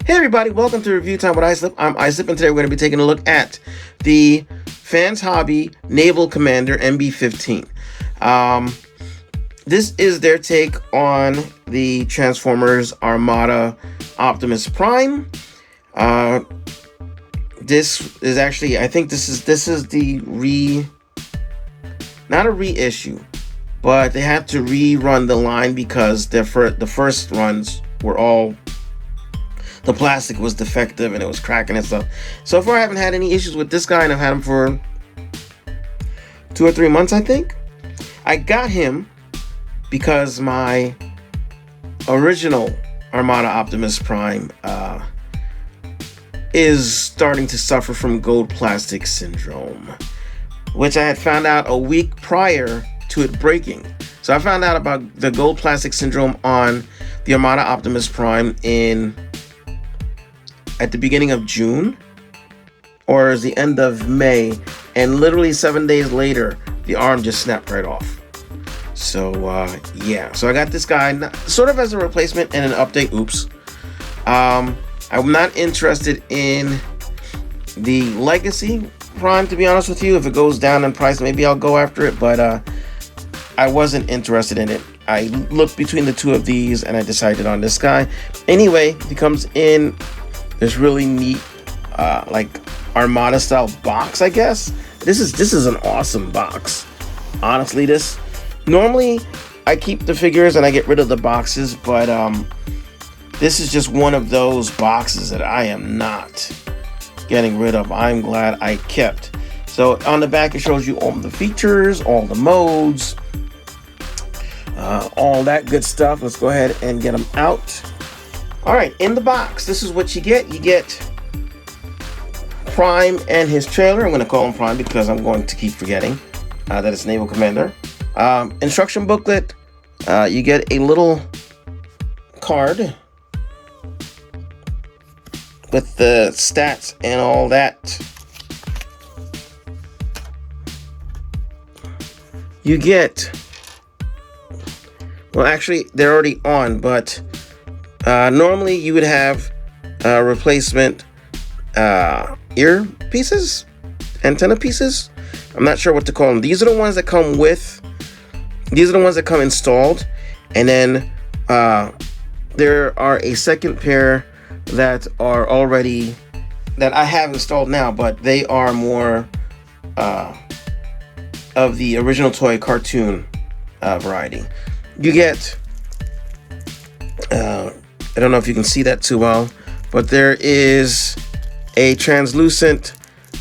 Hey everybody, welcome to Review Time with Islip. I'm Islip, and today we're going to be taking a look at the Fans Hobby Naval Commander MB-15. This is their take on the Transformers Armada Optimus Prime. This is actually, I think this is the not a reissue, but they had to rerun the line because the first runs were all, the plastic was defective and it was cracking and stuff. So far I haven't had any issues with this guy, and I've had him for 2 or 3 months, I think. I got him because my original Armada Optimus Prime is starting to suffer from gold plastic syndrome, which I had found out a week prior to it breaking. So I found out about the gold plastic syndrome on the Armada Optimus Prime at the beginning of June, or the end of May, and literally 7 days later the arm just snapped right off. So yeah, so I got this guy sort of as a replacement and an update. Oops. I'm not interested in the Legacy Prime, to be honest with you. If it goes down in price, maybe I'll go after it, but I wasn't interested in it. I looked between the two of these and I decided on this guy. Anyway, he comes in this really neat like Armada style box, I guess. This is an awesome box. Honestly, normally I keep the figures and I get rid of the boxes, but this is just one of those boxes that I am not getting rid of. I'm glad I kept. So on the back it shows you all the features, all the modes, all that good stuff. Let's go ahead and get them out. All right, in the box, this is what you get. You get Prime and his trailer. I'm going to call him Prime because I'm going to keep forgetting that it's Naval Commander. Instruction booklet. You get a little card with the stats and all that. You get, well, actually they're already on, but normally you would have replacement earpieces, antenna pieces. I'm not sure what to call them. These are the ones that come with, these are the ones that come installed, and then there are a second pair that are already, that I have installed now, but they are more of the original toy cartoon variety. You get, I don't know if you can see that too well, but there is a translucent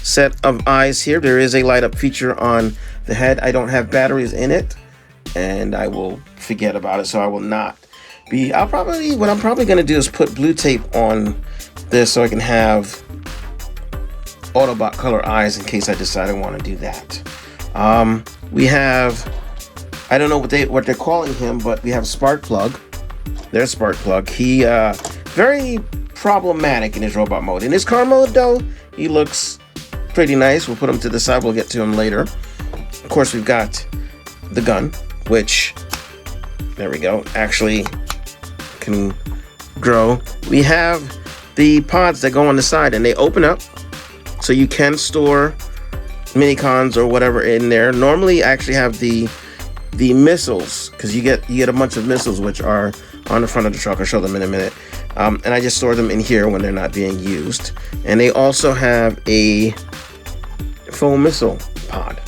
set of eyes here. There is a light up feature on the head. I don't have batteries in it, and I will forget about it, so I will not be, what I'm probably going to do is put blue tape on this so I can have Autobot color eyes in case I decide I want to do that. We have, I don't know what they're calling him, but we have Sparkplug. There's Sparkplug. He very problematic in his robot mode. In his car mode though, he looks pretty nice. We'll put him to the side. We'll get to him later. Of course, we've got the gun, which, there we go, actually can grow. We have the pods that go on the side and they open up, so you can store minicons or whatever in there. Normally I actually have the missiles, because you get a bunch of missiles which are on the front of the truck. I'll show them in a minute. And I just store them in here when they're not being used. And they also have a foam missile pod.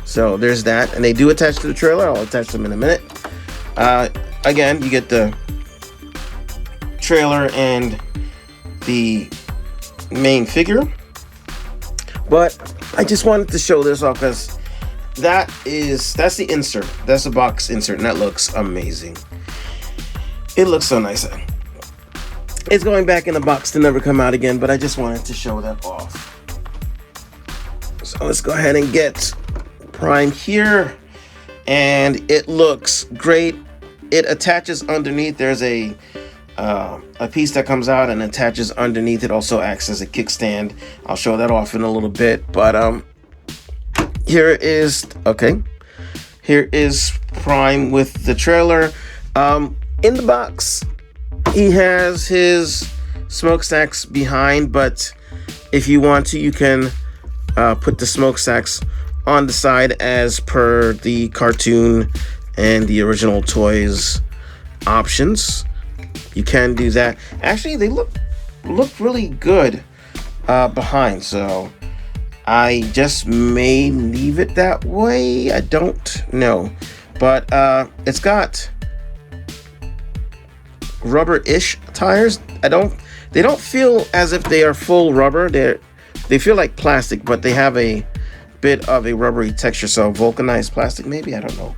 So there's that, and they do attach to the trailer. I'll attach them in a minute. Again, you get the trailer and the main figure, but I just wanted to show this off because that's the insert. That's the box insert, and that looks amazing. It looks so nice. It's going back in the box to never come out again, but I just wanted to show that off. So let's go ahead and get Prime here, and it looks great. It attaches underneath. There's a piece that comes out and attaches underneath. It also acts as a kickstand. I'll show that off in a little bit, but here is Prime with the trailer. In the box, he has his smokestacks behind, but if you want to, you can put the smokestacks on the side as per the cartoon and the original toys options. You can do that. Actually, they look really good behind, so I just may leave it that way. I don't know, but it's got rubber-ish tires. They don't feel as if they are full rubber. They feel like plastic, but they have a bit of a rubbery texture. So vulcanized plastic, maybe. I don't know.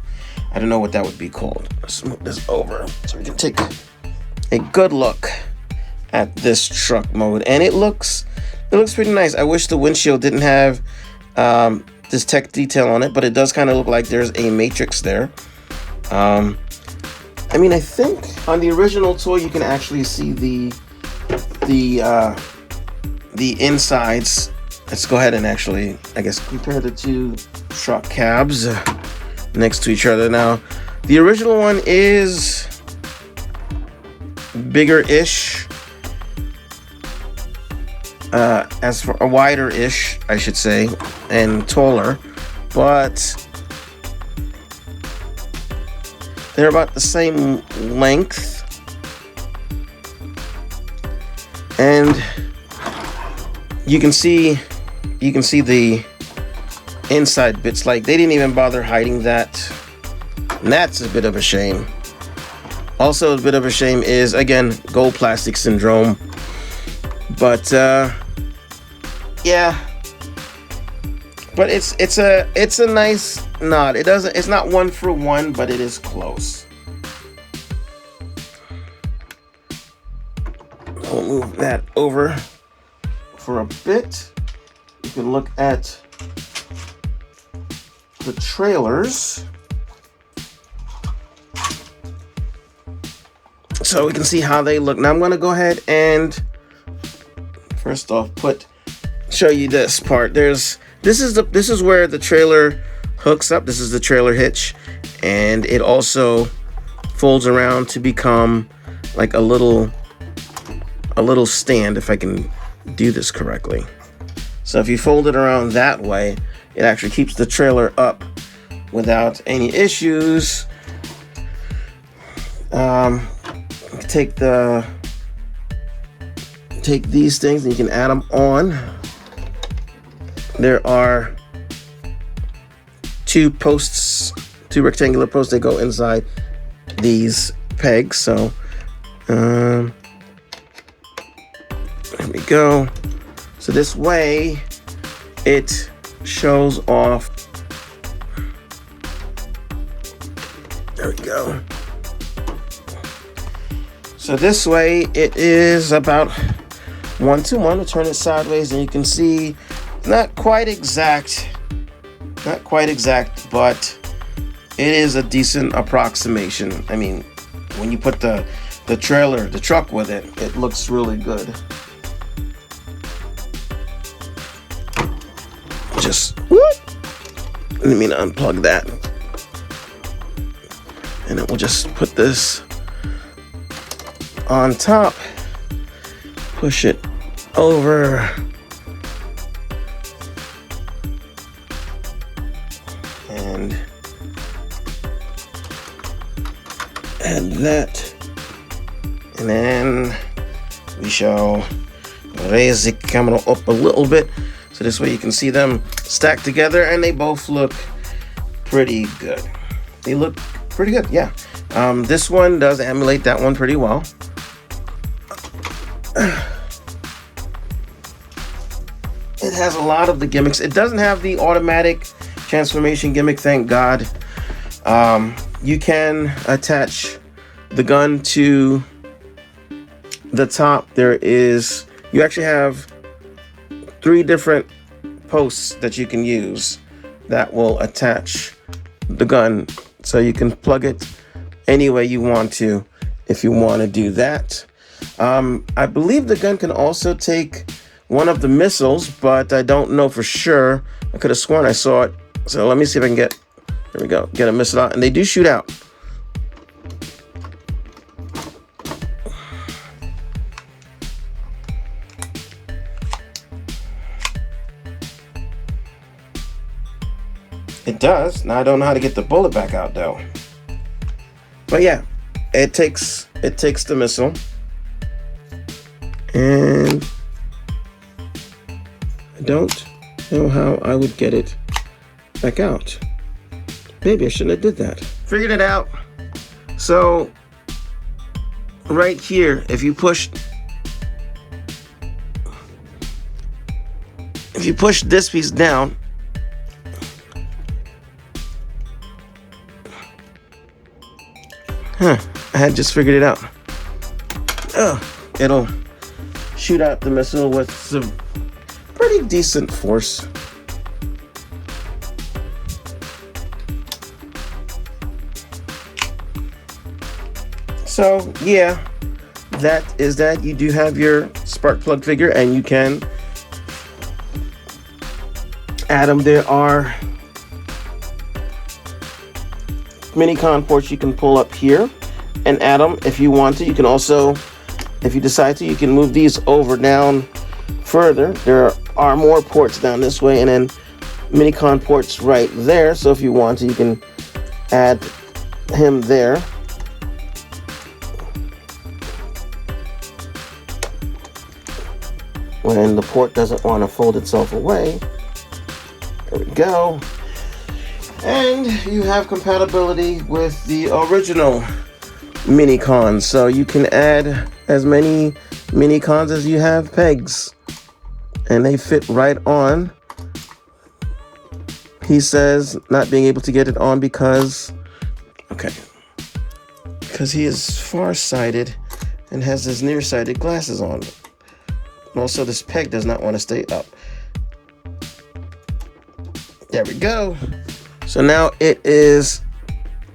I don't know what that would be called. Let's move this over so we can take a good look at this truck mode, and it looks pretty nice. I wish the windshield didn't have this tech detail on it, but it does kind of look like there's a matrix there. I mean, I think on the original toy you can actually see the insides. Let's go ahead and actually, I guess, compare the two truck cabs next to each other. Now, the original one is bigger-ish, as for a wider-ish, I should say, and taller, but they're about the same length. And you can see the inside bits. Like, they didn't even bother hiding that, and that's a bit of a shame. Also, a bit of a shame is, again, gold plastic syndrome. But yeah, but it's a nice nod. It's not one for one, but it is close. We'll move that over for a bit. You can look at the trailers, so we can see how they look. Now I'm going to go ahead and first off show you this part. This is where the trailer hooks up. This is the trailer hitch, and it also folds around to become like a little stand, if I can do this correctly. So if you fold it around that way, it actually keeps the trailer up without any issues. Take these things and you can add them on. There are two rectangular posts that go inside these pegs. So there we go. So this way it shows off. There we go. So this way it is about 1-to-1 to turn it sideways, and you can see not quite exact, but it is a decent approximation. I mean, when you put the truck with it, it looks really good. Just let me unplug that, and then we'll just put this on top, push it over, and add that, and then we shall raise the camera up a little bit so this way you can see them stacked together, and they both look pretty good. They look pretty good, yeah. This one does emulate that one pretty well. It has a lot of the gimmicks. It doesn't have the automatic transformation gimmick, thank God. You can attach the gun to the top. You actually have 3 different posts that you can use that will attach the gun, so you can plug it any way you want to if you want to do that. I believe the gun can also take one of the missiles, but I don't know for sure. I could have sworn I saw it. So let me see if I can there we go, get a missile out. And they do shoot out. It does. Now I don't know how to get the bullet back out though. But yeah, it takes the missile, and I don't know how I would get it back out. Maybe I shouldn't have did that. Figured it out. So right here, if you push this piece down, I had just figured it out. It'll shoot out the missile with some pretty decent force. So yeah, that is that. You do have your spark plug figure, and you can add them. There are mini con ports you can pull up here and add them if you want to. You can also, if you decide to, you can move these over down further. There are more ports down this way, and then mini con ports right there. So if you want to, you can add him there. When the port doesn't want to fold itself away. There we go. And you have compatibility with the original mini cons. So you can add as many mini cons as you have pegs. And they fit right on. He says not being able to get it on because he is farsighted and has his nearsighted glasses on. Also, this peg does not want to stay up. There we go. So now it is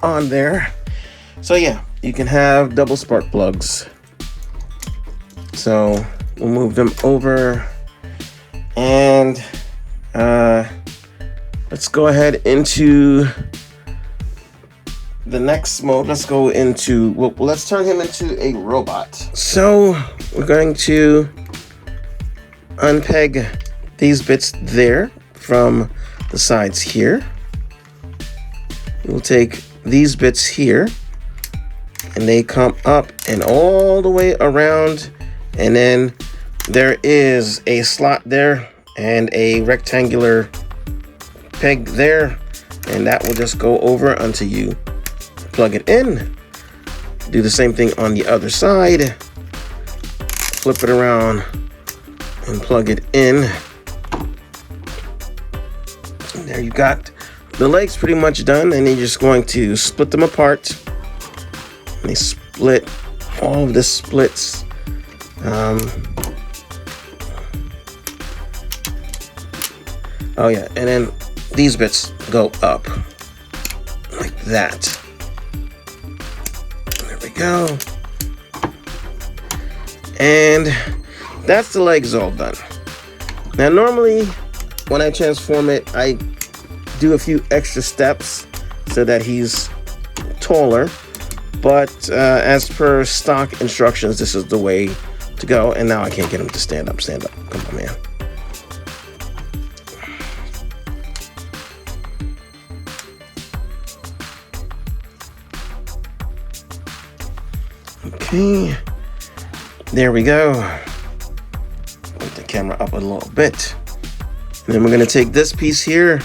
on there. So yeah, you can have double spark plugs. So we'll move them over, and let's go ahead into the next mode. Let's go into, well, let's turn him into a robot. So we're going to unpeg these bits there from the sides here. We'll take these bits here, and they come up and all the way around, and then there is a slot there and a rectangular peg there, and that will just go over until you plug it in. Do the same thing on the other side. Flip it around and plug it in. And there you got the legs pretty much done, and you're just going to split them apart. And they split, all of this splits. Oh yeah, and then these bits go up like that. There we go. And that's the legs all done. Now normally when I transform it, I do a few extra steps so that he's taller, but as per stock instructions, this is the way to go. And now I can't get him to stand up. Come on, man. Okay, there we go. Put the camera up a little bit. And then we're gonna take this piece here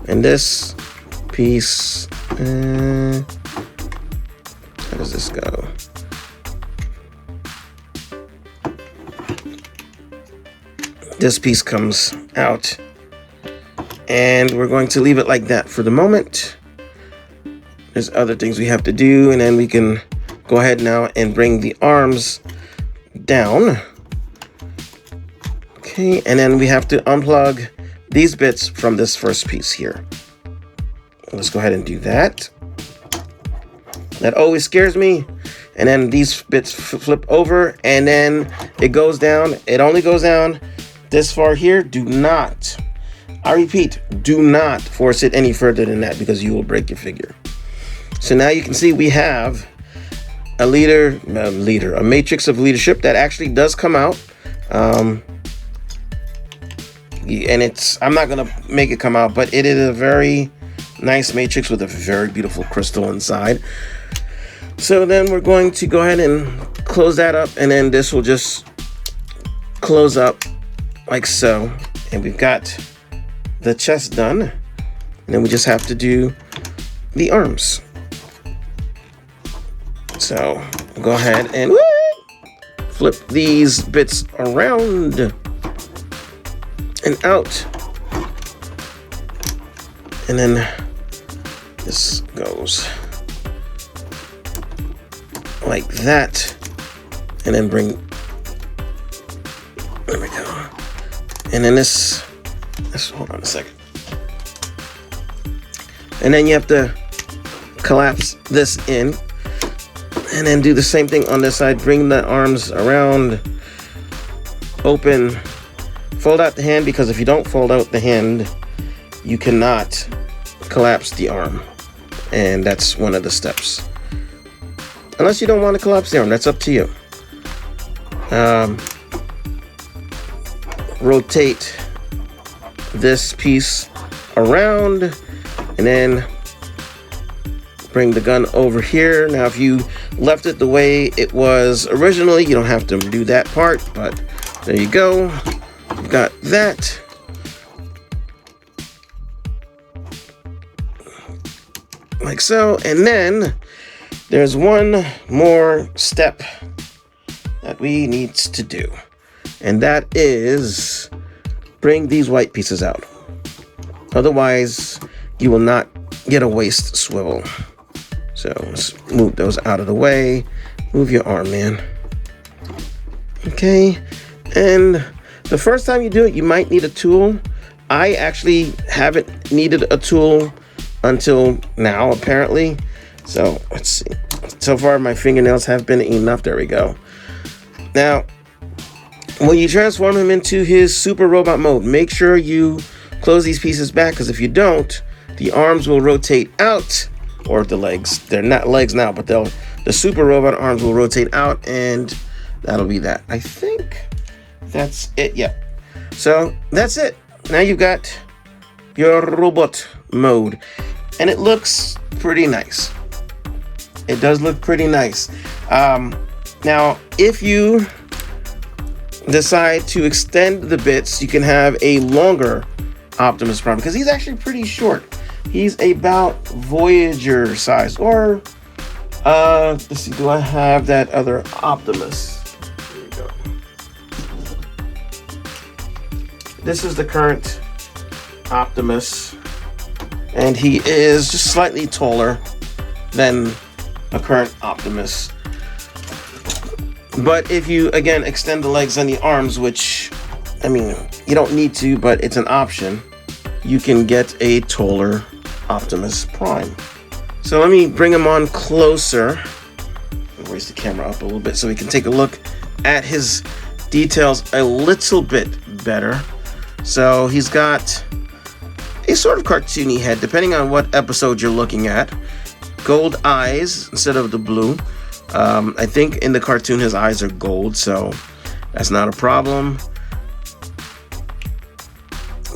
and this piece. How does this go? This piece comes out, and we're going to leave it like that for the moment. There's other things we have to do, and then we can go ahead now and bring the arms down. Okay, and then we have to unplug these bits from this first piece here. Let's go ahead and do that. That always scares me. And then these bits flip over, and then it goes down. It only goes down this far here. Do not, I repeat, do not force it any further than that, because you will break your figure. So now you can see we have a a matrix of leadership that actually does come out. And I'm not gonna make it come out, but it is a very Nice matrix with a very beautiful crystal inside. So then we're going to go ahead and close that up, and then this will just close up like so. And we've got the chest done. And then we just have to do the arms. So go ahead and flip these bits around and out. And then this goes like that. And then bring, there we go. And then this, hold on a second. And then you have to collapse this in. And then do the same thing on this side. Bring the arms around, open, fold out the hand, because if you don't fold out the hand, you cannot collapse the arm. And that's one of the steps. Unless you don't want to collapse the arm, that's up to you. Rotate this piece around, and then bring the gun over here. Now, if you left it the way it was originally, you don't have to do that part, but there you go. You've got that. Like so. And then there's one more step that we need to do, and that is bring these white pieces out. Otherwise, you will not get a waist swivel. So let's move those out of the way. Move your arm, man. Okay. And the first time you do it, you might need a tool. I actually haven't needed a tool until now, apparently. So let's see. So far, my fingernails have been enough. There we go. Now, when you transform him into his super robot mode, make sure you close these pieces back, because if you don't, the arms will rotate out, or the legs. They're not legs now, but the super robot arms will rotate out, and that'll be that. I think that's it. Yeah. So that's it. Now you've got your robot mode, and it looks pretty nice. It does look pretty nice. Now, if you decide to extend the bits, you can have a longer Optimus Prime, because he's actually pretty short. He's about Voyager size, or let's see, do I have that other Optimus? Here we go. This is the current Optimus, and he is just slightly taller than a current Optimus. But if you, again, extend the legs and the arms, which, I mean, you don't need to, but it's an option, you can get a taller Optimus Prime. So let me bring him on closer. I'll raise the camera up a little bit so we can take a look at his details a little bit better. So he's got a sort of cartoony head, depending on what episode you're looking at. Gold eyes instead of the blue. I think in the cartoon his eyes are gold, so that's not a problem.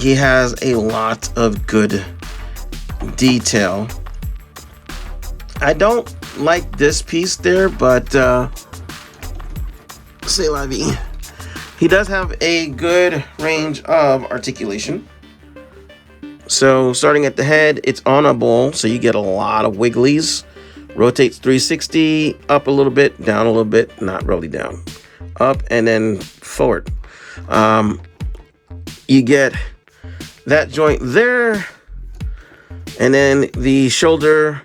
He has a lot of good detail. I don't like this piece there, but c'est la vie. He does have a good range of articulation. So starting at the head, it's on a ball, so you get a lot of wigglies. Rotates 360, up a little bit, down a little bit, not really down. Up and then forward. You get that joint there, and then the shoulder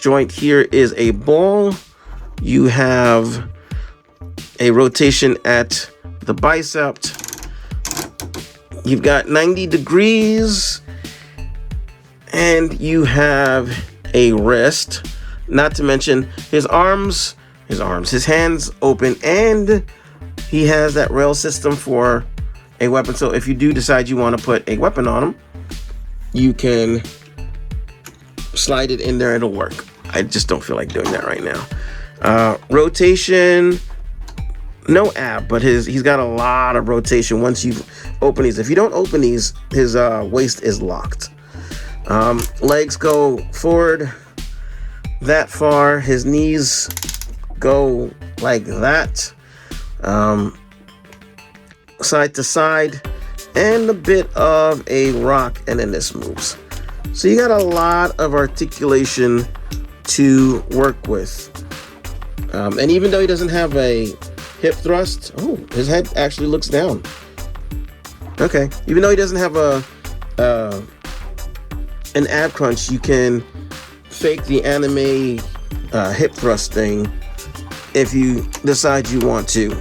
joint here is a ball. You have a rotation at the bicep. You've got 90 degrees, and you have a wrist. Not to mention his hands open, and he has that rail system for a weapon. So if you do decide you want to put a weapon on him, you can slide it in there, it'll work. I just don't feel like doing that right now. Rotation, no ab, but he's got a lot of rotation once you open these. If you don't open these, his waist is locked. Legs go forward that far. His knees go like that, side to side, and a bit of a rock, and then this moves. So you got a lot of articulation to work with. And even though he doesn't have a hip thrust, oh, his head actually looks down. Okay, even though he doesn't have an ab crunch, you can fake the anime hip thrust thing if you decide you want to.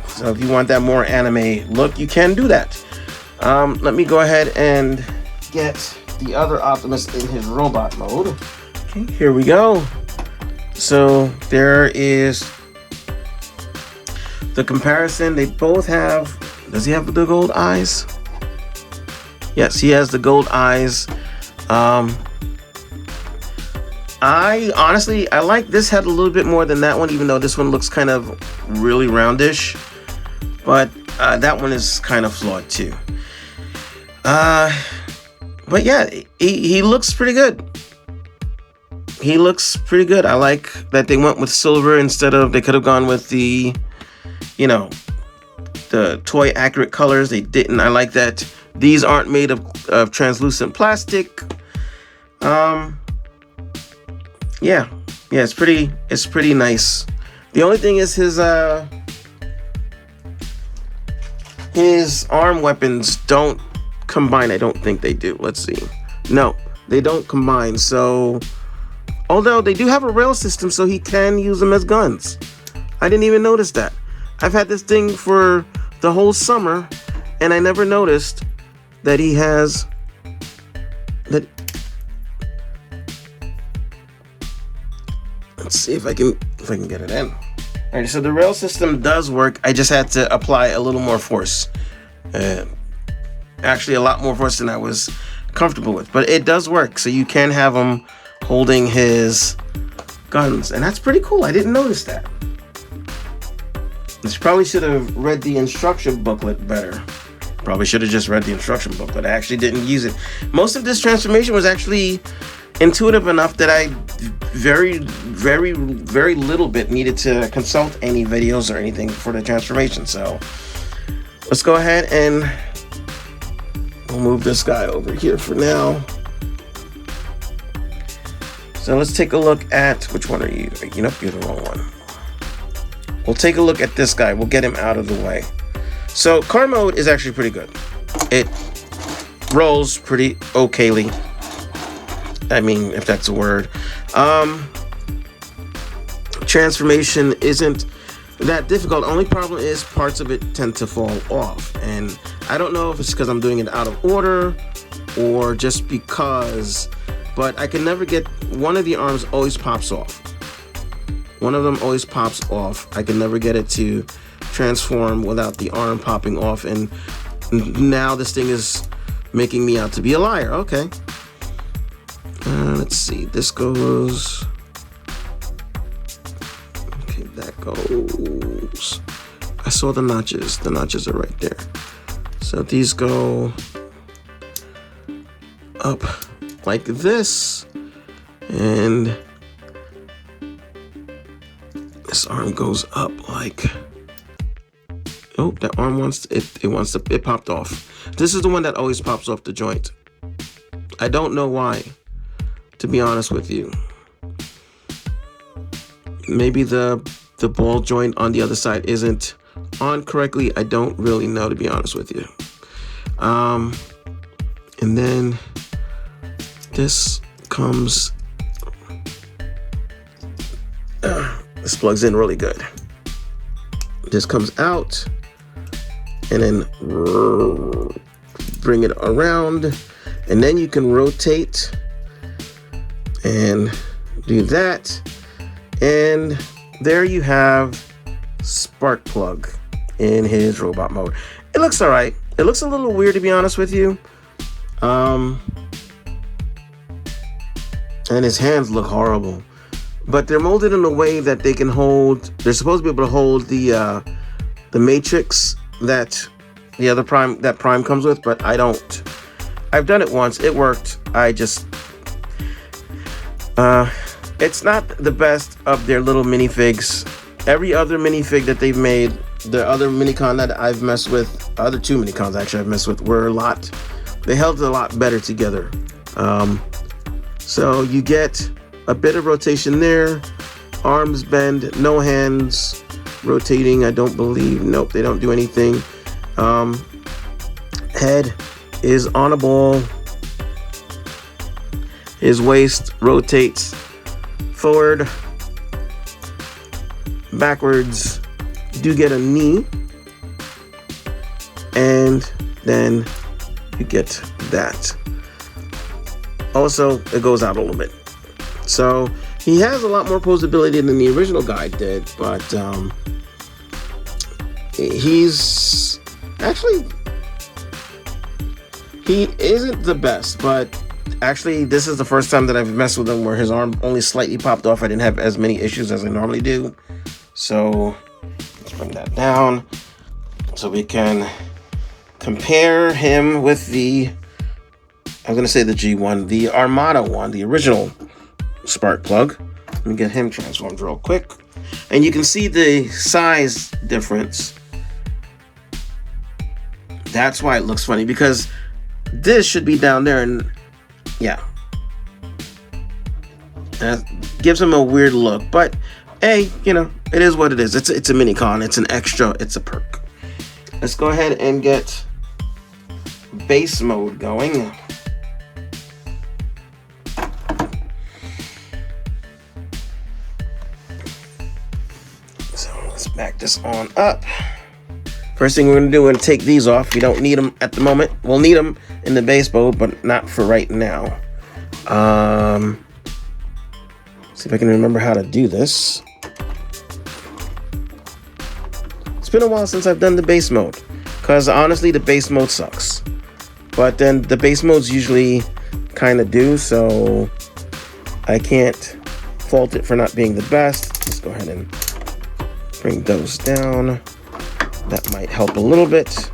So if you want that more anime look, you can do that. Let me go ahead and get the other Optimus in his robot mode. Okay, here we go. So there is the comparison. They both have, does he have the gold eyes? Yes, he has the gold eyes. I honestly like this head a little bit more than that one, even though this one looks kind of really roundish. But that one is kind of flawed too. But yeah, he looks pretty good. He looks pretty good. I like that they went with silver instead of, they could have gone with the, you know, the toy accurate colors. They didn't. I like that these aren't made of translucent plastic. Yeah, it's pretty nice. The only thing is his arm weapons don't combine. I don't think they do. Let's see. No, they don't combine. So, although they do have a rail system, so he can use them as guns. I didn't even notice that. I've had this thing for the whole summer, and I never noticed that he has that. Let's see if I can get it in. All right, so the rail system does work. I just had to apply a little more force. Actually, a lot more force than I was comfortable with. But it does work, so you can have him holding his guns. And that's pretty cool. I didn't notice that. I probably should have read the instruction booklet better. Probably should have just read the instruction booklet. I actually didn't use it. Most of this transformation was actually intuitive enough that I very little bit needed to consult any videos or anything for the transformation. So let's go ahead and we'll move this guy over here for now. So let's take a look at, which one are you? You know, you're the wrong one. We'll take a look at this guy. We'll get him out of the way. So car mode is actually pretty good. It rolls pretty okayly. I mean, if that's a word. Transformation isn't that difficult. Only problem is parts of it tend to fall off. And I don't know if it's because I'm doing it out of order or just because, but I can never get, one of the arms always pops off. One of them always pops off. I can never get it to transform without the arm popping off. And now this thing is making me out to be a liar. Okay. Let's see. This goes. Okay, that goes. I saw the notches. The notches are right there. So these go up like this. And this arm goes up like. Oh, that arm wants it popped off. This is the one that always pops off the joint. I don't know why, to be honest with you. Maybe the ball joint on the other side isn't on correctly. I don't really know, to be honest with you. And then this comes. This plugs in really good. This comes out. And then bring it around, and then you can rotate and do that, and there you have Spark Plug in his robot mode. It looks all right. It looks a little weird, to be honest with you, and his hands look horrible, but they're molded in a way that they can hold. They're supposed to be able to hold the matrix that the other Prime comes with, but I don't I've done it once. It worked. It's not the best of their little minifigs. Every other minifig that they've made, the other minicon that I've messed with, other two minicons actually I've messed with, they held a lot better together. So you get a bit of rotation there, arms bend, no hands rotating, I don't believe. Nope, they don't do anything. Head is on a ball. His waist rotates forward, backwards. You do get a knee, and then you get that. Also, it goes out a little bit. So he has a lot more posability than the original guy did, but he's actually, he isn't the best, but actually this is the first time that I've messed with him where his arm only slightly popped off. I didn't have as many issues as I normally do. So let's bring that down so we can compare him with the, I'm going to say the G1, the Armada one, the original spark plug. Let me get him transformed real quick. And you can see the size difference. That's why it looks funny, because this should be down there, and yeah, that gives him a weird look. But hey, you know, it is what it is. It's a minicon. It's an extra. It's a perk. Let's go ahead and get base mode going. So let's back this on up. First thing we're going to do is take these off. We don't need them at the moment. We'll need them in the base mode, but not for right now. See if I can remember how to do this. It's been a while since I've done the base mode, because honestly, the base mode sucks. But then the base modes usually kind of do, so I can't fault it for not being the best. Let's go ahead and bring those down. That might help a little bit.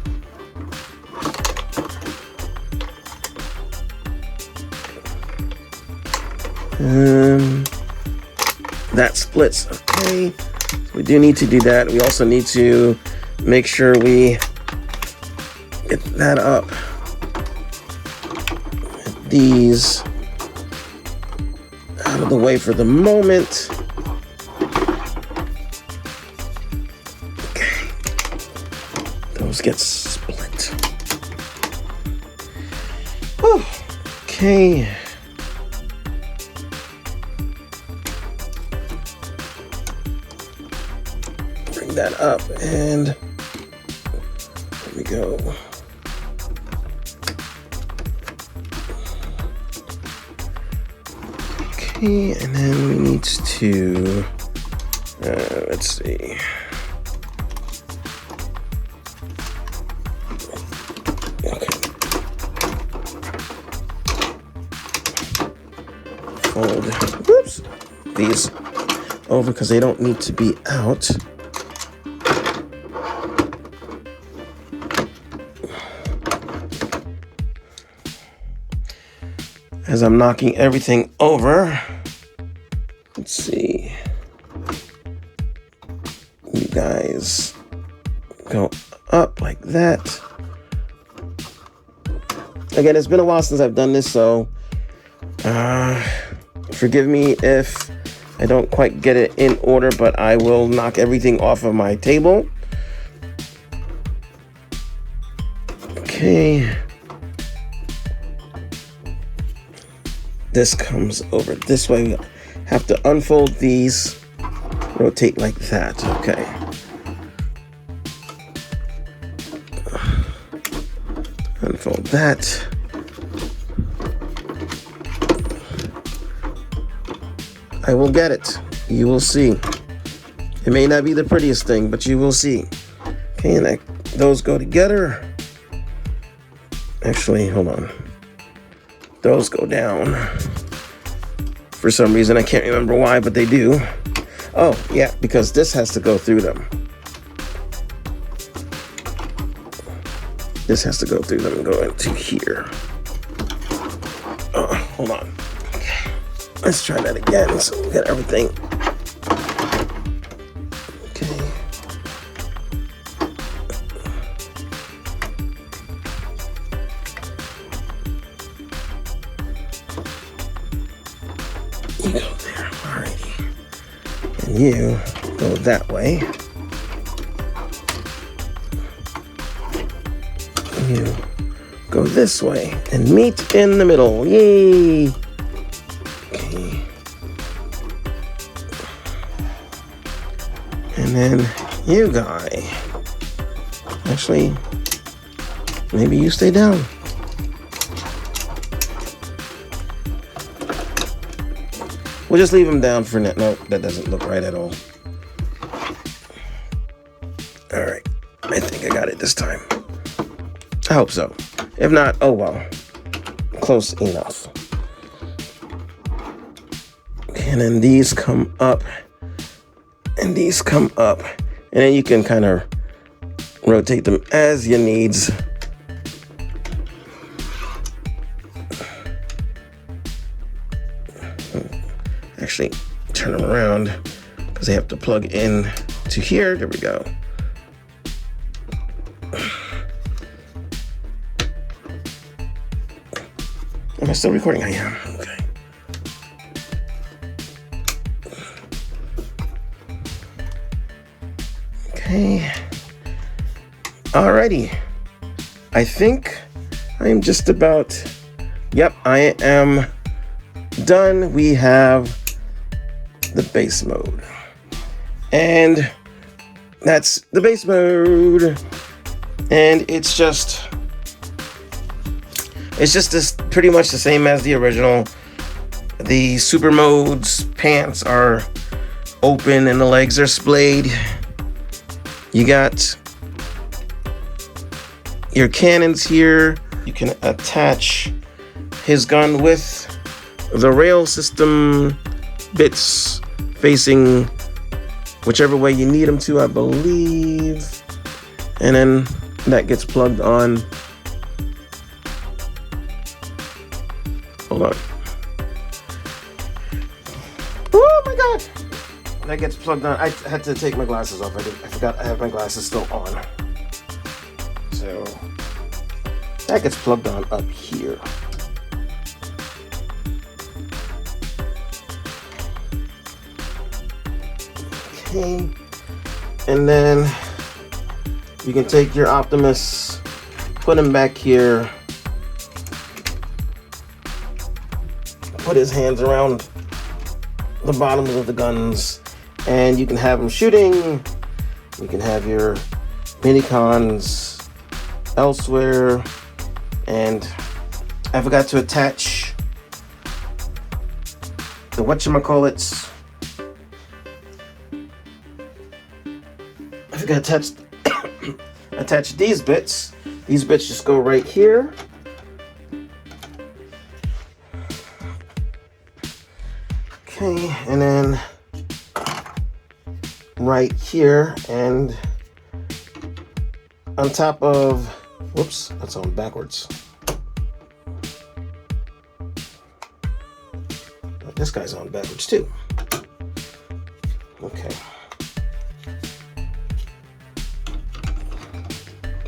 That splits. Okay, so we do need to do that. We also need to make sure we get that up. Get these out of the way for the moment. Get split. Whew. Okay. Bring that up, and there we go. Okay, and then we need to let's see. Whoops, these over because they don't need to be out. As I'm knocking everything over, let's see. You guys go up like that. Again, it's been a while since I've done this, so forgive me if I don't quite get it in order, but I will knock everything off of my table. Okay. This comes over this way. We have to unfold these, rotate like that. Okay. Unfold that. I will get it. You will see. It may not be the prettiest thing, but you will see. Okay, and those go together. Actually, hold on. Those go down. For some reason, I can't remember why, but they do. Oh, yeah, because this has to go through them. This has to go through them and go into here. Hold on. Okay. Let's try that again so we got everything. Okay. You go there. Alrighty. And you go that way. You go this way and meet in the middle. Yay! Okay. And then you guy. Actually, maybe you stay down. We'll just leave him down for now. No, that doesn't look right at all. All right. I think I got it this time. I hope so. If not, oh well. Close enough. And then these come up. And these come up. And then you can kind of rotate them as you needs. Actually, turn them around because they have to plug in to here. There we go. Am I still recording? I am. Okay. Okay. Alrighty. I think I am just about... Yep, I am done. We have the base mode. And that's the base mode. And it's just this pretty much the same as the original. The super mode's pants are open and the legs are splayed. You got your cannons here. You can attach his gun with the rail system bits facing whichever way you need them to, I believe. And then that gets plugged on. Hold on. Oh my God! That gets plugged on. I had to take my glasses off. I forgot I have my glasses still on. So that gets plugged on up here. Okay. And then you can take your Optimus, put him back here, put his hands around the bottoms of the guns, and you can have him shooting. You can have your minicons elsewhere. And I forgot to attach the whatchamacallits. I forgot to attach these bits. These bits just go right here. Okay, and then right here, and on top of, whoops, that's on backwards. This guy's on backwards too. Okay.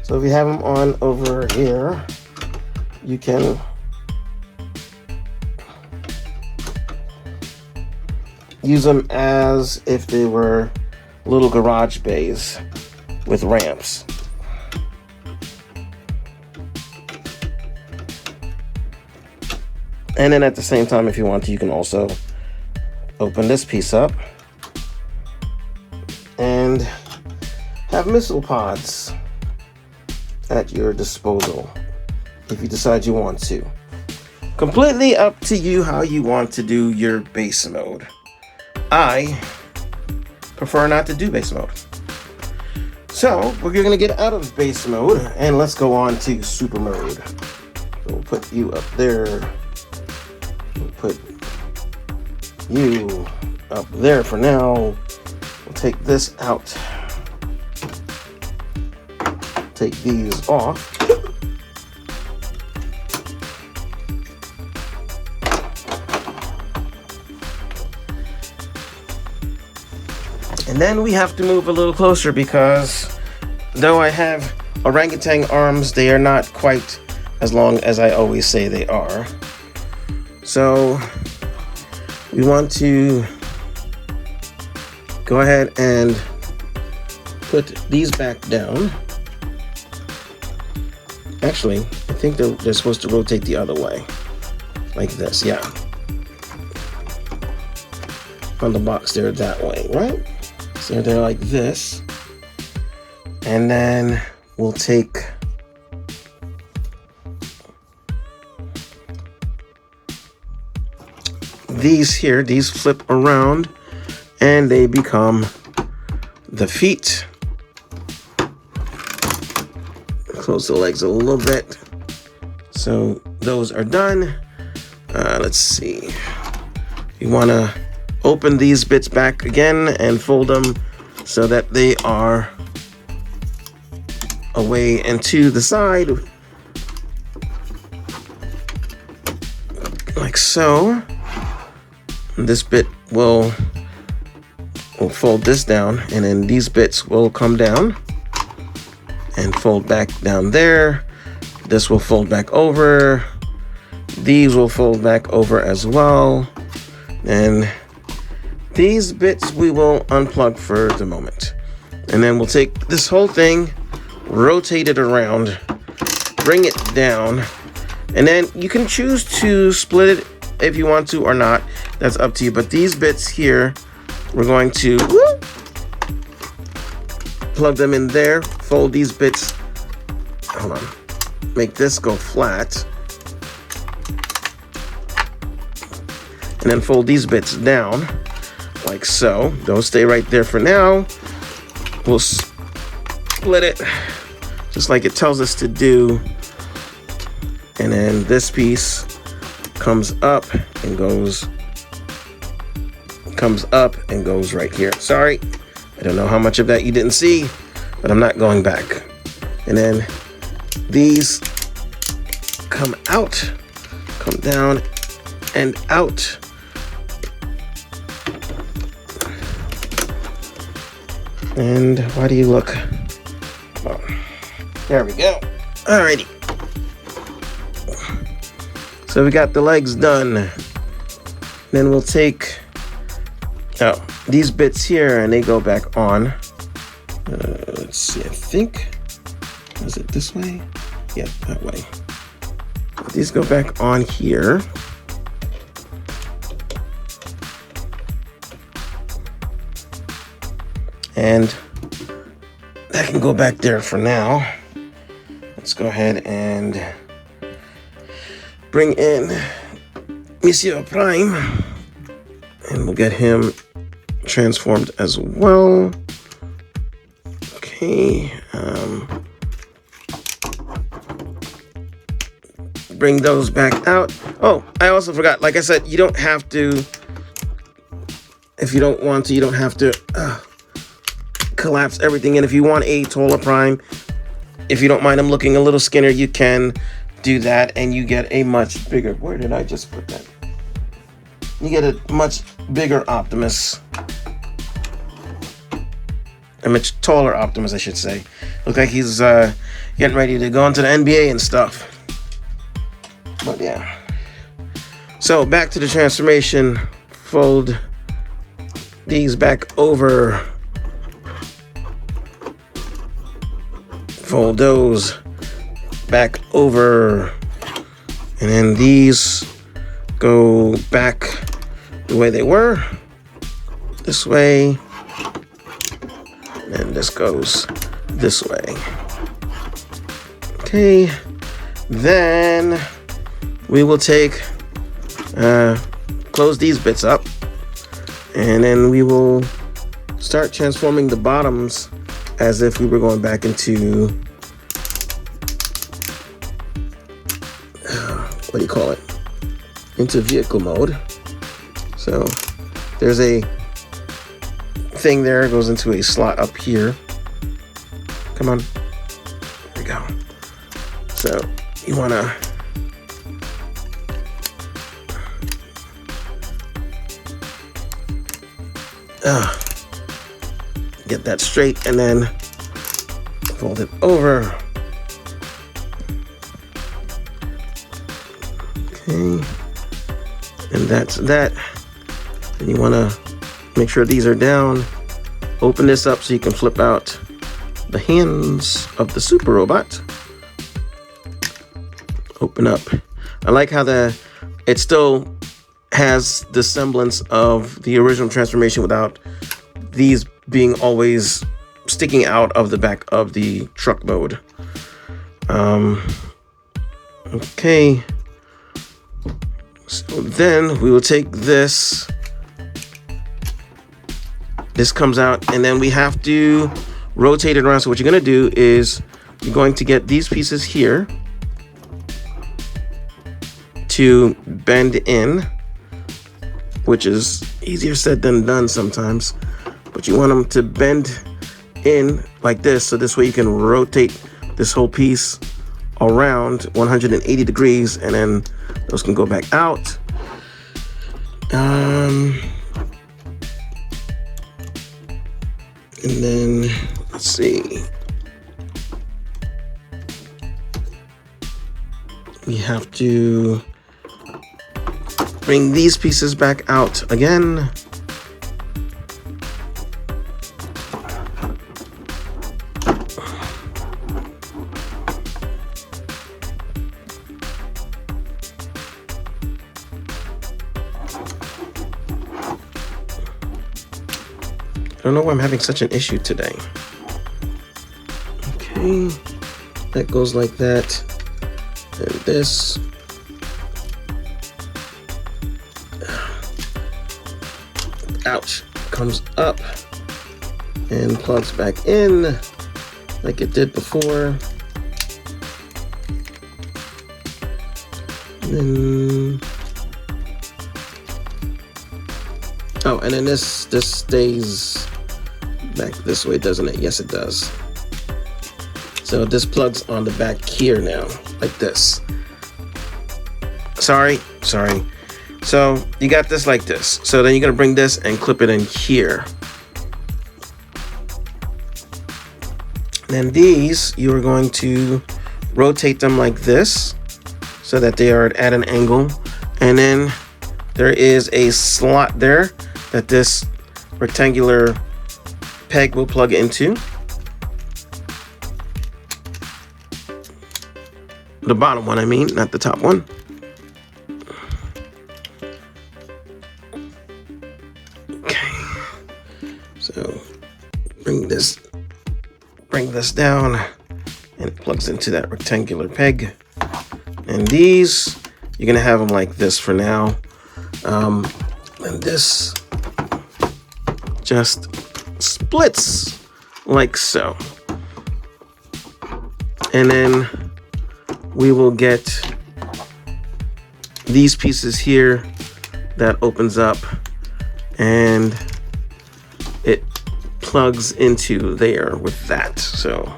So if you have them on over here, you can use them as if they were little garage bays with ramps. And then at the same time, if you want to, you can also open this piece up and have missile pods at your disposal if you decide you want to. Completely up to you how you want to do your base mode. I prefer not to do base mode. So we're gonna get out of base mode and let's go on to super mode. So we'll put you up there. We'll put you up there for now. We'll take this out. Take these off. And then we have to move a little closer because though I have orangutan arms, they are not quite as long as I always say they are. So we want to go ahead and put these back down. Actually, I think they're supposed to rotate the other way. Like this, yeah. On the box, they're that way, right? So they're like this. And then we'll take these here, these flip around, and they become the feet. Close the legs a little bit. So those are done. Let's see. You want to open these bits back again and fold them so that they are away and to the side. Like so. This bit we'll fold this down, and then these bits will come down and fold back down there. This will fold back over. These will fold back over as well. And these bits we will unplug for the moment. And then we'll take this whole thing, rotate it around, bring it down, and then you can choose to split it if you want to or not. That's up to you. But these bits here, we're going to plug them in there, fold these bits, hold on, make this go flat, and then fold these bits down like so. Those stay right there for now. We'll split it just like it tells us to do, and then this piece comes up and goes right here. Sorry, I don't know how much of that you didn't see, but I'm not going back. And then these come out, come down and out. And why do you look? Come on. There we go. Alrighty. So we got the legs done. Then we'll take these bits here and they go back on. Let's see, I think, is it this way? Yeah, that way. These go back on here. And that can go back there for now. Let's go ahead and bring in Monsieur Prime, and we'll get him transformed as well. Okay. Bring those back out. Oh, I also forgot, like I said, you don't have to, if you don't want to, you don't have to collapse everything in. If you want a taller Prime, if you don't mind him looking a little skinnier, you can do that and you get a much bigger, where did I just put that? You get a much bigger Optimus. A much taller Optimus, I should say. Look like he's getting ready to go into the NBA and stuff. But yeah. So back to the transformation. Fold these back over. Fold those back over. And then these go back the way they were. This way. And this goes this way. Okay. Then we will take, close these bits up. And then we will start transforming the bottoms as if we were going back into, what do you call it? Into vehicle mode. So there's a thing there, goes into a slot up here. Come on. There we go. So you want to get that straight, and then fold it over. Okay, and that's that. And you want to make sure these are down. Open this up so you can flip out the hands of the super robot. Open up. I like how it still has the semblance of the original transformation without these being always sticking out of the back of the truck mode. Okay. So then we will take this. This comes out, and then we have to rotate it around. So what you're going to do is you're going to get these pieces here to bend in, which is easier said than done sometimes, but you want them to bend in like this, so this way you can rotate this whole piece around 180 degrees, and then those can go back out. And then let's see, we have to bring these pieces back out again. I don't know why I'm having such an issue today. Okay, that goes like that. And this. Ouch, comes up and plugs back in like it did before. And then, oh, and then this stays back this way, doesn't it? Yes, it does. So this plugs on the back here now, like this. Sorry. So you got this like this. So then you're gonna bring this and clip it in here. And then these, you are going to rotate them like this so that they are at an angle. And then there is a slot there that this rectangular peg will plug into. The bottom one, I mean, not the top one. So bring this down, and it plugs into that rectangular peg. And these, you're gonna have them like this for now. And this just splits like so. And then we will get these pieces here that opens up, and it plugs into there with that. So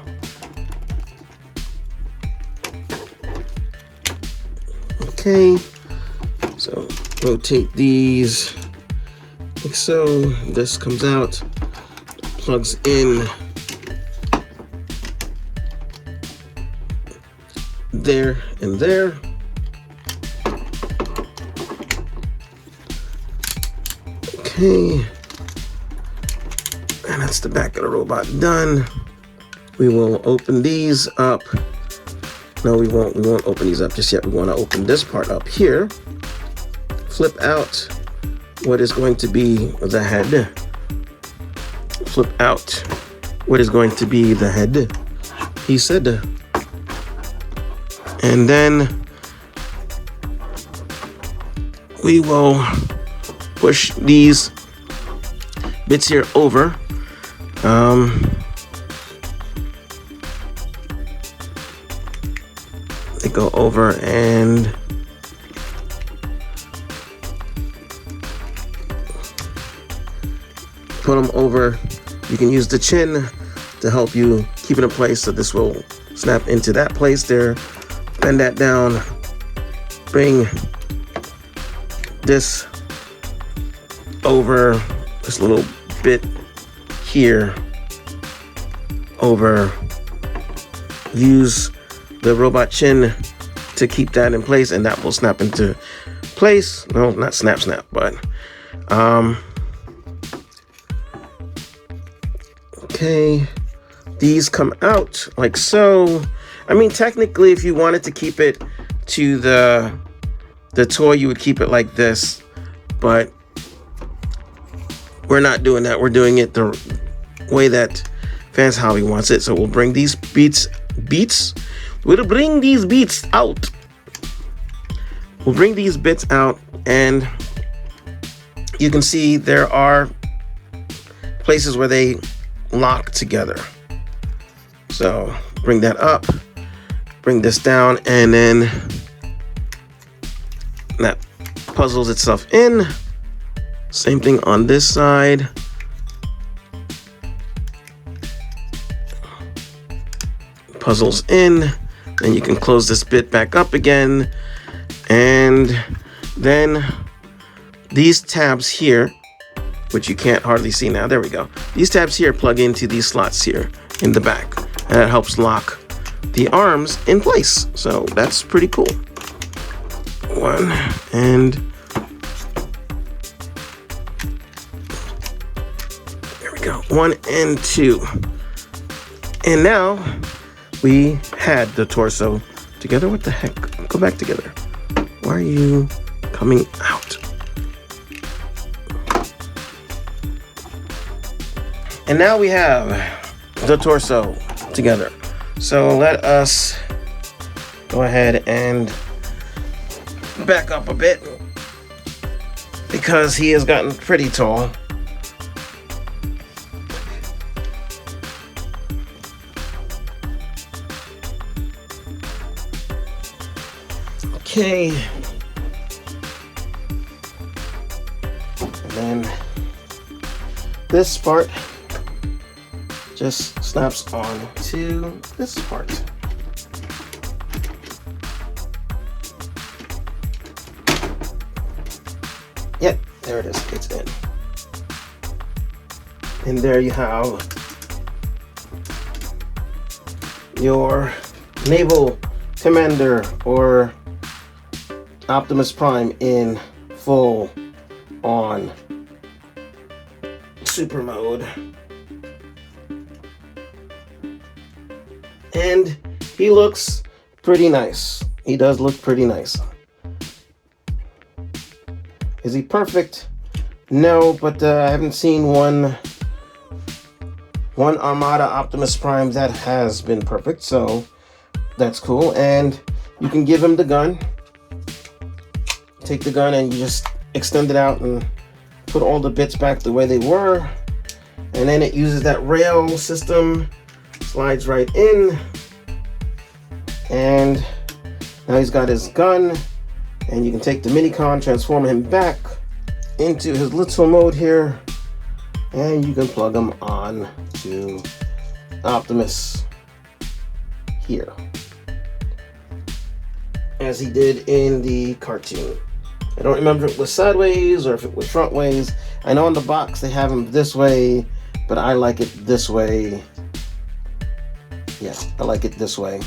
okay, so rotate these like so. This comes out, plugs in there and there. Okay, and that's the back of the robot done. We will open these up. No, we won't open these up just yet. We want to open this part up here. Flip out what is going to be the head. Flip out what is going to be the head, he said. And then we will push these bits here over. They go over and put them over. You can use the chin to help you keep it in place, so this will snap into that place there. Bend that down, bring this over this little bit here, over, use the robot chin to keep that in place, and that will snap into place. No, not snap, but okay, these come out like so. I mean, technically, if you wanted to keep it to the toy, you would keep it like this, but we're not doing that. We're doing it the way that Fans Hobby wants it. So we'll bring these we'll bring these beats out. We'll bring these bits out, and you can see there are places where they lock together. So bring that up, bring this down, and then that puzzles itself in. Same thing on this side. Puzzles in. Then you can close this bit back up again. And then these tabs here, which you can't hardly see now. There we go. These tabs here plug into these slots here in the back. And that helps lock the arms in place. So that's pretty cool. One, and there we go. 1 and 2. And now we had the torso together. What the heck? Go back together. Why are you coming out? And now we have the torso together. So let us go ahead and back up a bit, because he has gotten pretty tall. Okay. And then this part just snaps on to this part. Yep, there it is, it's in. And there you have your Naval Commander or Optimus Prime in full on super mode. And he looks pretty nice. He does look pretty nice. Is he perfect? No, but I haven't seen one Armada Optimus Prime that has been perfect, so that's cool. And you can give him the gun. Take the gun and you just extend it out and put all the bits back the way they were. And then it uses that rail system, slides right in. And now he's got his gun. And you can take the Minicon, transform him back into his little mode here. And you can plug him on to Optimus here, as he did in the cartoon. I don't remember if it was sideways or if it was front ways. I know in the box they have him this way, but I like it this way. Yeah, I like it this way.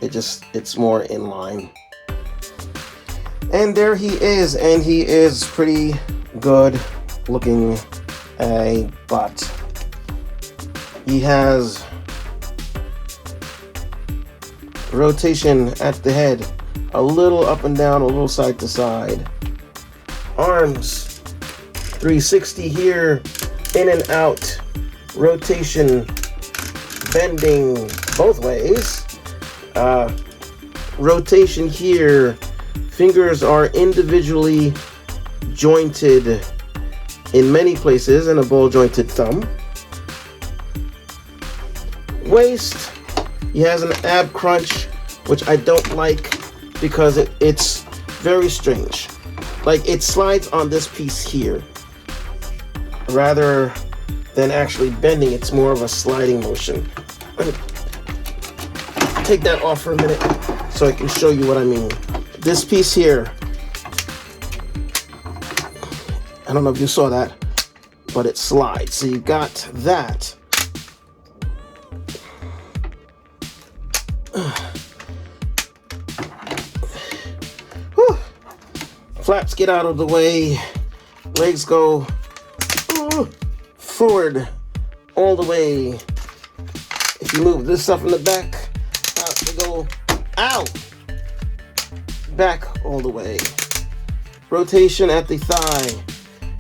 It's more in line. And there he is, and he is pretty good looking a bot. He has rotation at the head, a little up and down, a little side to side. Arms, 360 here, in and out, rotation, bending both ways. Rotation here, fingers are individually jointed in many places, and a ball jointed thumb. Waist, he has an ab crunch, which I don't like because it's very strange. Like, it slides on this piece here rather than actually bending. It's more of a sliding motion. Let me take that off for a minute so I can show you what I mean. This piece here, I don't know if you saw that, but it slides. So you got that. Whew. Flaps get out of the way. Legs go forward all the way. If you move this stuff in the back, they go out, back all the way. Rotation at the thigh,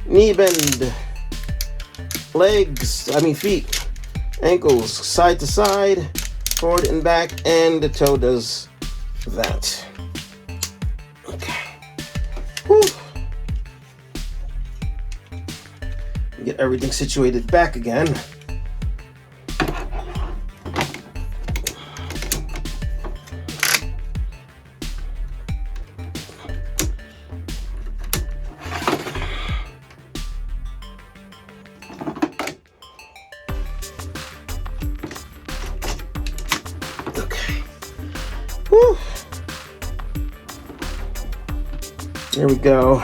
knee bend, feet, ankles, side to side, forward and back, and the toe does that. Okay. Whew. Get everything situated back again. Whew. There we go.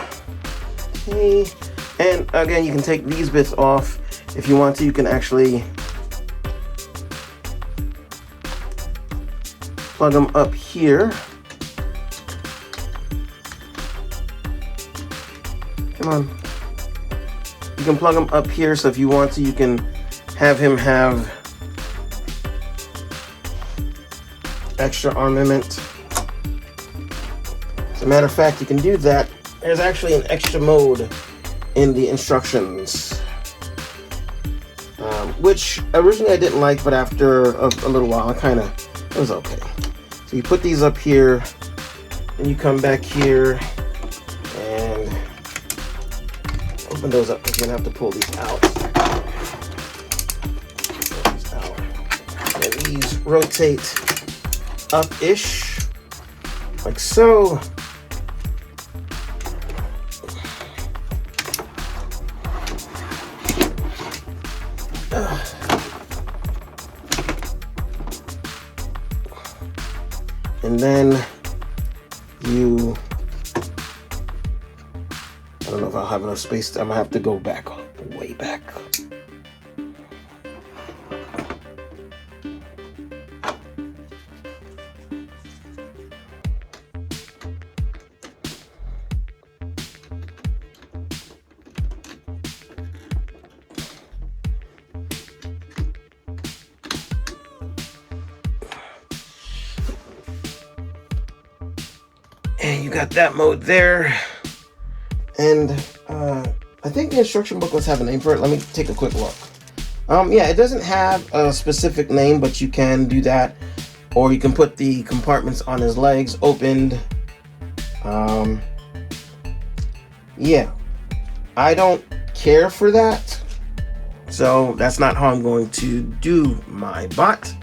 Okay. And again, you can take these bits off if you want to. You can actually plug them up here. Come on. You can plug them up here, so if you want to, you can have him have extra armament. As a matter of fact, you can do that. There's actually an extra mode in the instructions, which originally I didn't like, but after a little while, it was okay. So you put these up here, and you come back here and open those up, because you're gonna have to pull these out. And these rotate up-ish, like so. And then you, I don't know if I'll have enough space. I'm gonna have to go back, way back. And you got that mode there. And I think the instruction booklets have a name for it. Let me take a quick look. Yeah, it doesn't have a specific name, but you can do that. Or you can put the compartments on his legs opened. Yeah, I don't care for that. So that's not how I'm going to do my bot.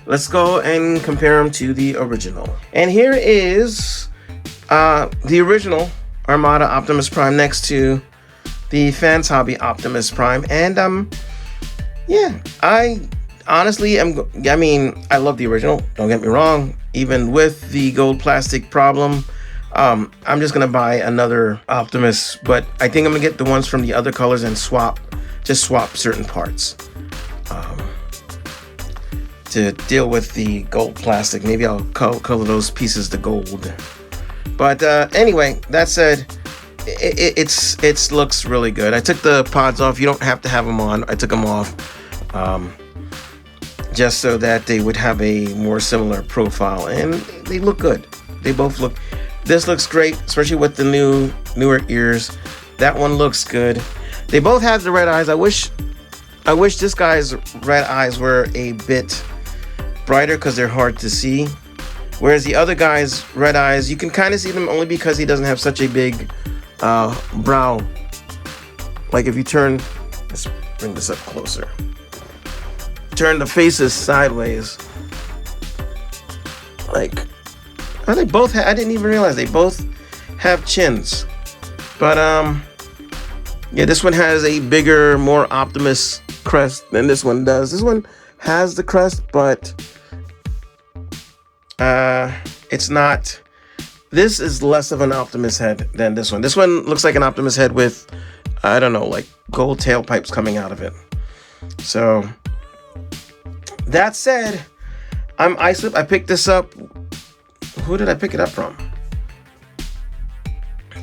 Let's go and compare them to the original. And here is the original Armada Optimus Prime next to the Fans Hobby Optimus Prime. And yeah, I honestly I love the original, don't get me wrong. Even with the gold plastic problem, I'm just gonna buy another Optimus, but I think I'm gonna get the ones from the other colors and swap certain parts to deal with the gold plastic. Maybe I'll color those pieces to gold. But anyway, that said, it looks really good. I took the pods off. You don't have to have them on. I took them off just so that they would have a more similar profile, and they look good. They both look. This looks great, especially with the newer ears. That one looks good. They both have the red eyes. I wish this guy's red eyes were a bit brighter because they're hard to see. Whereas the other guy's red eyes, you can kind of see them only because he doesn't have such a big brow. Like if you turn, let's bring this up closer. Turn the faces sideways. Like, they both I didn't even realize they both have chins. But yeah, this one has a bigger, more Optimus crest than this one does. This one has the crest, but it's not. This is less of an Optimus head than this one. This one looks like an Optimus head with, I don't know, like gold tailpipes coming out of it. So that said, I'm Islip. I picked this up. Who did I pick it up from?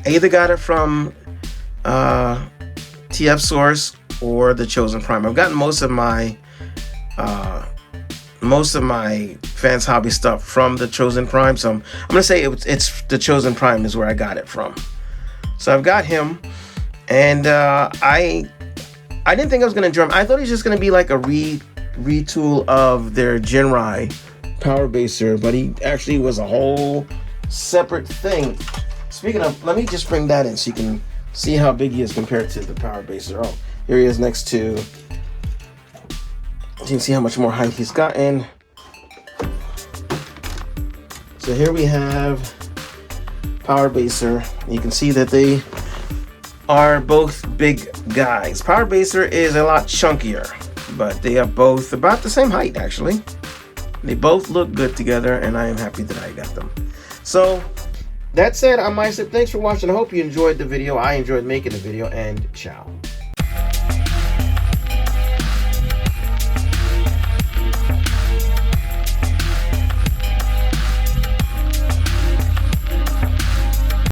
I either got it from TF Source or the Chosen Prime. I've gotten most of my Fans Hobby stuff from the Chosen Prime, so I'm gonna say it's the Chosen Prime is where I got it from. So I've got him, and I didn't think I was gonna enjoy him. I thought he was just gonna be like a retool of their Jinrai Power Baser, but he actually was a whole separate thing. Speaking of, let me just bring that in so you can see how big he is compared to the Power Baser. Oh, here he is next to. You can see how much more height he's gotten. So here we have Power Baser. You can see that they are both big guys. Power Baser is a lot chunkier, but they are both about the same height actually. They both look good together, and I am happy that I got them. So that said, I'm Islip. Thanks for watching. I hope you enjoyed the video. I enjoyed making the video, and ciao.